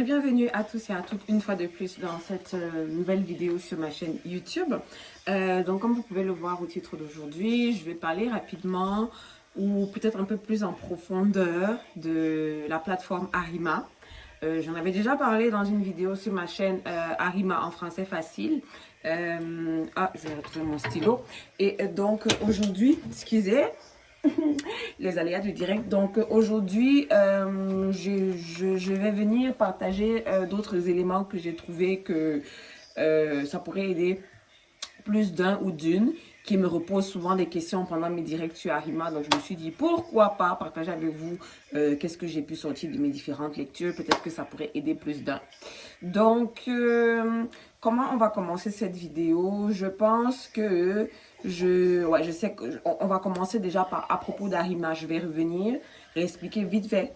bienvenue à tous et à toutes une fois de plus dans cette nouvelle vidéo sur ma chaîne YouTube. Donc comme vous pouvez le voir au titre d'aujourd'hui, je vais parler rapidement ou peut-être un peu plus en profondeur de la plateforme Arima. J'en avais déjà parlé dans une vidéo sur ma chaîne Arima en français facile. J'ai retrouvé mon stylo. Et donc aujourd'hui, excusez, les aléas du direct. Donc aujourd'hui, je vais venir partager d'autres éléments que j'ai trouvé que ça pourrait aider plus d'un ou d'une qui me repose souvent des questions pendant mes directs sur Arima. Donc je me suis dit pourquoi pas partager avec vous qu'est-ce que j'ai pu sortir de mes différentes lectures. Peut-être que ça pourrait aider plus d'un. Donc comment on va commencer cette vidéo? Je pense que je sais qu'on va commencer déjà par à propos d'Arima. Je vais revenir, réexpliquer vite fait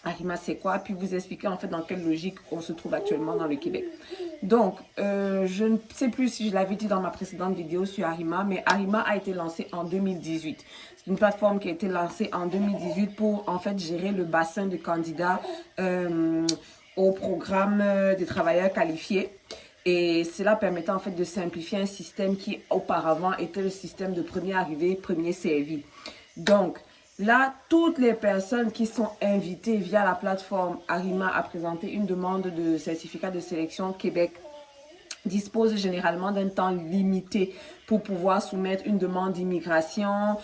Arima c'est quoi, puis vous expliquer en fait dans quelle logique on se trouve actuellement dans le Québec. Donc, je ne sais plus si je l'avais dit dans ma précédente vidéo sur Arima, mais Arima a été lancé en 2018. C'est une plateforme qui a été lancée en 2018 pour en fait gérer le bassin de candidats au programme des travailleurs qualifiés. Et cela permettait en fait de simplifier un système qui auparavant était le système de premier arrivé, premier servi. Donc, là, toutes les personnes qui sont invitées via la plateforme Arima à présenter une demande de certificat de sélection Québec disposent généralement d'un temps limité pour pouvoir soumettre une demande d'immigration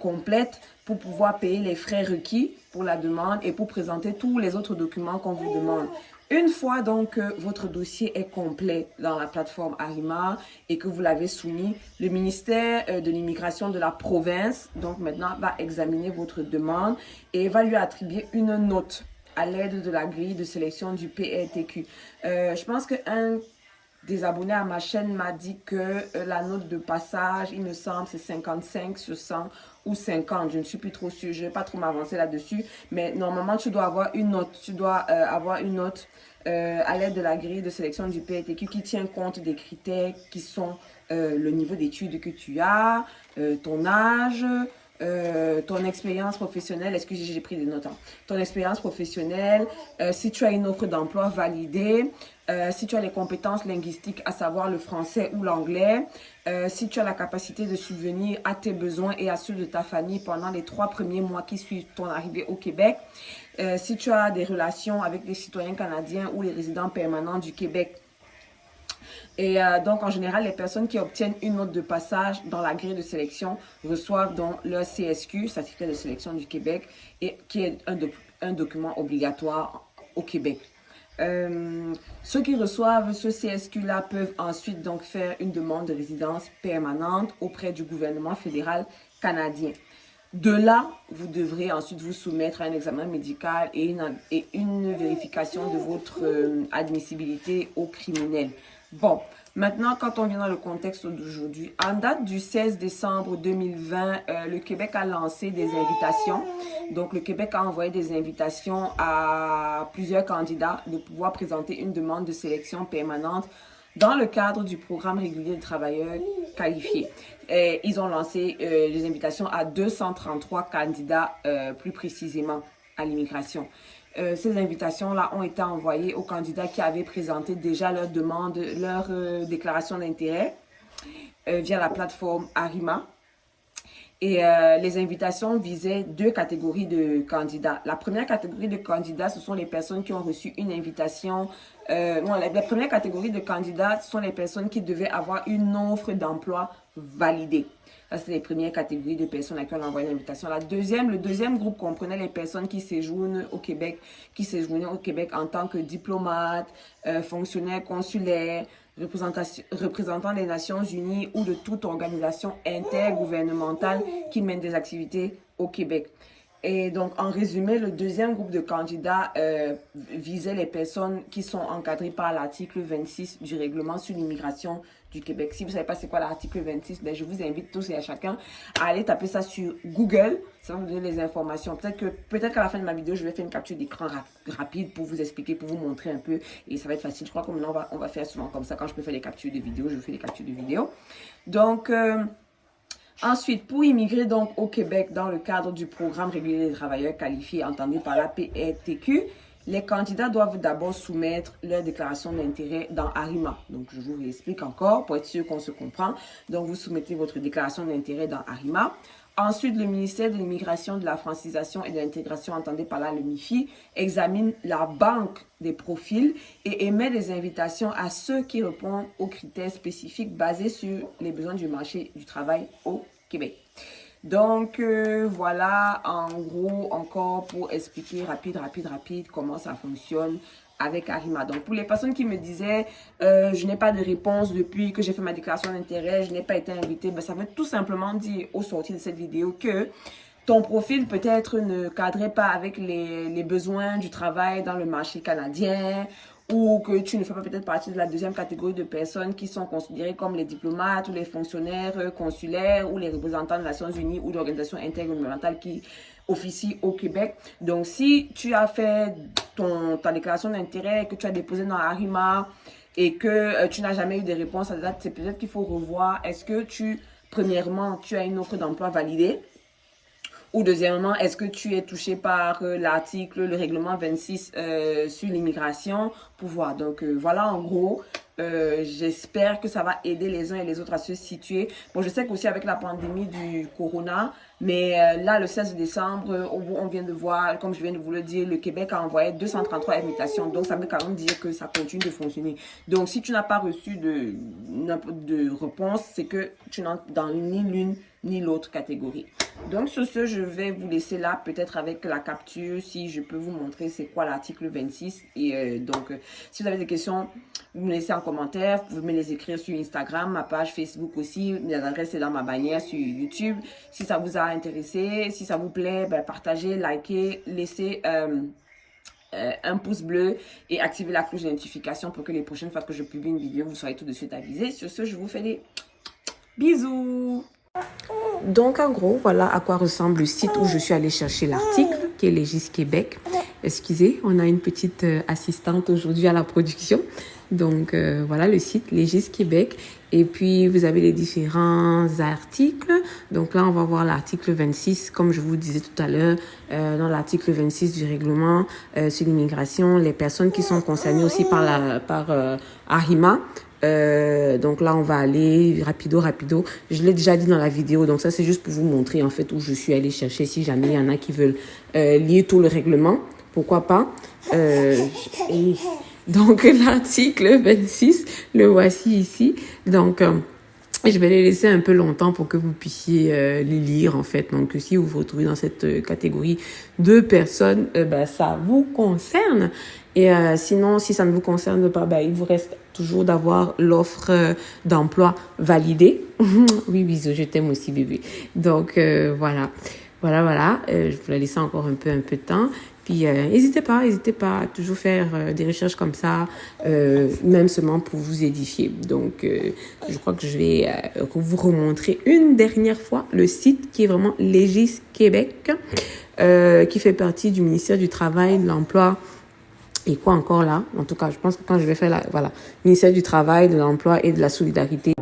complète, pour pouvoir payer les frais requis pour la demande et pour présenter tous les autres documents qu'on vous demande. Une fois donc que votre dossier est complet dans la plateforme Arima et que vous l'avez soumis, le ministère de l'immigration de la province, donc maintenant, va examiner votre demande et va lui attribuer une note à l'aide de la grille de sélection du PRTQ. Je pense qu'un des abonnés à ma chaîne m'a dit que la note de passage, il me semble, c'est 55 sur 100 ou 50. Je ne suis plus trop sûre. Je ne vais pas trop m'avancer là-dessus. Mais normalement, tu dois avoir une note. Tu dois avoir une note à l'aide de la grille de sélection du PRTQ qui tient compte des critères qui sont le niveau d'études que tu as, ton âge, ton expérience professionnelle, excusez, j'ai pris des notes, hein. Ton expérience professionnelle, si tu as une offre d'emploi validée, si tu as les compétences linguistiques, à savoir le français ou l'anglais, si tu as la capacité de subvenir à tes besoins et à ceux de ta famille pendant les 3 premiers mois qui suivent ton arrivée au Québec, si tu as des relations avec des citoyens canadiens ou les résidents permanents du Québec. Et donc, en général, les personnes qui obtiennent une note de passage dans la grille de sélection reçoivent donc leur CSQ, Certificat de sélection du Québec, et qui est un document obligatoire au Québec. Ceux qui reçoivent ce CSQ-là peuvent ensuite donc faire une demande de résidence permanente auprès du gouvernement fédéral canadien. De là, vous devrez ensuite vous soumettre à un examen médical et une vérification de votre admissibilité au criminel. Bon, maintenant, quand on vient dans le contexte d'aujourd'hui, en date du 16 décembre 2020, le Québec a lancé des invitations. Donc, le Québec a envoyé des invitations à plusieurs candidats de pouvoir présenter une demande de sélection permanente dans le cadre du programme régulier de travailleurs qualifiés. Et ils ont lancé des invitations à 233 candidats, plus précisément, à l'immigration. Ces invitations-là ont été envoyées aux candidats qui avaient présenté déjà leur demande, leur déclaration d'intérêt via la plateforme Arima. Et les invitations visaient 2 catégories de candidats. La première catégorie de candidats, ce sont les personnes qui ont reçu une invitation. La première catégorie de candidats, ce sont les personnes qui devaient avoir une offre d'emploi validée. Ça, c'est les premières catégories de personnes à qui on envoie une invitation. Le deuxième groupe comprenait les personnes qui séjournent au Québec, en tant que diplomates, fonctionnaires consulaires, représentants des Nations Unies ou de toute organisation intergouvernementale qui mène des activités au Québec. Et donc, en résumé, le deuxième groupe de candidats visait les personnes qui sont encadrées par l'article 26 du règlement sur l'immigration du Québec. Si vous ne savez pas c'est quoi l'article 26, ben, je vous invite tous et à chacun à aller taper ça sur Google. Ça va vous donner les informations. Peut-être qu'à la fin de ma vidéo, je vais faire une capture d'écran rapide pour vous expliquer, pour vous montrer un peu. Et ça va être facile. Je crois que maintenant, on va faire souvent comme ça. Quand je peux faire des captures de vidéos, je fais des captures de vidéos. Donc, ensuite, pour immigrer donc au Québec dans le cadre du programme régulier des travailleurs qualifiés entendu par la PRTQ, les candidats doivent d'abord soumettre leur déclaration d'intérêt dans Arima. Donc, je vous réexplique encore pour être sûr qu'on se comprend. Donc, vous soumettez votre déclaration d'intérêt dans Arima. Ensuite, le ministère de l'Immigration, de la Francisation et de l'Intégration, entendez par là le MIFI, examine la banque des profils et émet des invitations à ceux qui répondent aux critères spécifiques basés sur les besoins du marché du travail au Québec. Donc, voilà, en gros, encore pour expliquer rapide comment ça fonctionne avec Arima. Donc, pour les personnes qui me disaient, je n'ai pas de réponse depuis que j'ai fait ma déclaration d'intérêt, je n'ai pas été invitée, ben, ça veut tout simplement dire au sortir de cette vidéo que ton profil peut-être ne cadrait pas avec les besoins du travail dans le marché canadien, ou que tu ne fais pas peut-être partie de la deuxième catégorie de personnes qui sont considérées comme les diplomates ou les fonctionnaires consulaires ou les représentants des Nations Unies ou d'organisations intergouvernementales qui officient au Québec. Donc, si tu as fait ta déclaration d'intérêt, que tu as déposé dans Arima et que tu n'as jamais eu de réponse à la date, c'est peut-être qu'il faut revoir. Est-ce que premièrement, tu as une offre d'emploi validée? Ou deuxièmement, est-ce que tu es touché par l'article, le règlement 26 sur l'immigration pour voir. Donc, voilà en gros, j'espère que ça va aider les uns et les autres à se situer. Bon, je sais qu'aussi avec la pandémie du corona, mais là, le 16 décembre, on vient de voir, comme je viens de vous le dire, le Québec a envoyé 233 invitations. Donc, ça veut quand même dire que ça continue de fonctionner. Donc, si tu n'as pas reçu de réponse, c'est que tu n'entres dans ni l'une ni l'autre catégorie. Donc, sur ce, je vais vous laisser là, peut-être avec la capture, si je peux vous montrer c'est quoi l'article 26. Et donc, si vous avez des questions, vous me laissez en commentaire, vous pouvez me les écrire sur Instagram, ma page Facebook aussi, l'adresse est dans ma bannière sur YouTube. Si ça vous a intéressé, si ça vous plaît, ben, partagez, likez, laissez un pouce bleu et activez la cloche de notification pour que les prochaines fois que je publie une vidéo, vous soyez tout de suite avisés. Sur ce, je vous fais des bisous. Donc, en gros, voilà à quoi ressemble le site où je suis allée chercher l'article, qui est Légis Québec. Excusez, on a une petite assistante aujourd'hui à la production. Donc, voilà le site Légis Québec. Et puis, vous avez les différents articles. Donc là, on va voir l'article 26, comme je vous disais tout à l'heure, dans l'article 26 du règlement sur l'immigration, les personnes qui sont concernées aussi par Arima. Donc là, on va aller rapido. Je l'ai déjà dit dans la vidéo, donc ça, c'est juste pour vous montrer en fait où je suis allée chercher. Si jamais il y en a qui veulent lire tout le règlement, pourquoi pas. Donc, l'article 26, le voici ici. Donc, je vais les laisser un peu longtemps pour que vous puissiez les lire, en fait. Donc, si vous vous retrouvez dans cette catégorie de personnes, ben, ça vous concerne. Et sinon, si ça ne vous concerne pas, ben, il vous reste toujours d'avoir l'offre d'emploi validée. Oui, bisous, je t'aime aussi, bébé. Donc, voilà. Je vous laisse encore un peu de temps. Puis, n'hésitez pas à toujours faire des recherches comme ça, même seulement pour vous édifier. Donc, je crois que je vais vous remontrer une dernière fois le site qui est vraiment Légis Québec, qui fait partie du ministère du Travail, de l'Emploi. Et quoi encore là? En tout cas, je pense que quand je vais faire voilà, ministère du Travail, de l'Emploi et de la Solidarité.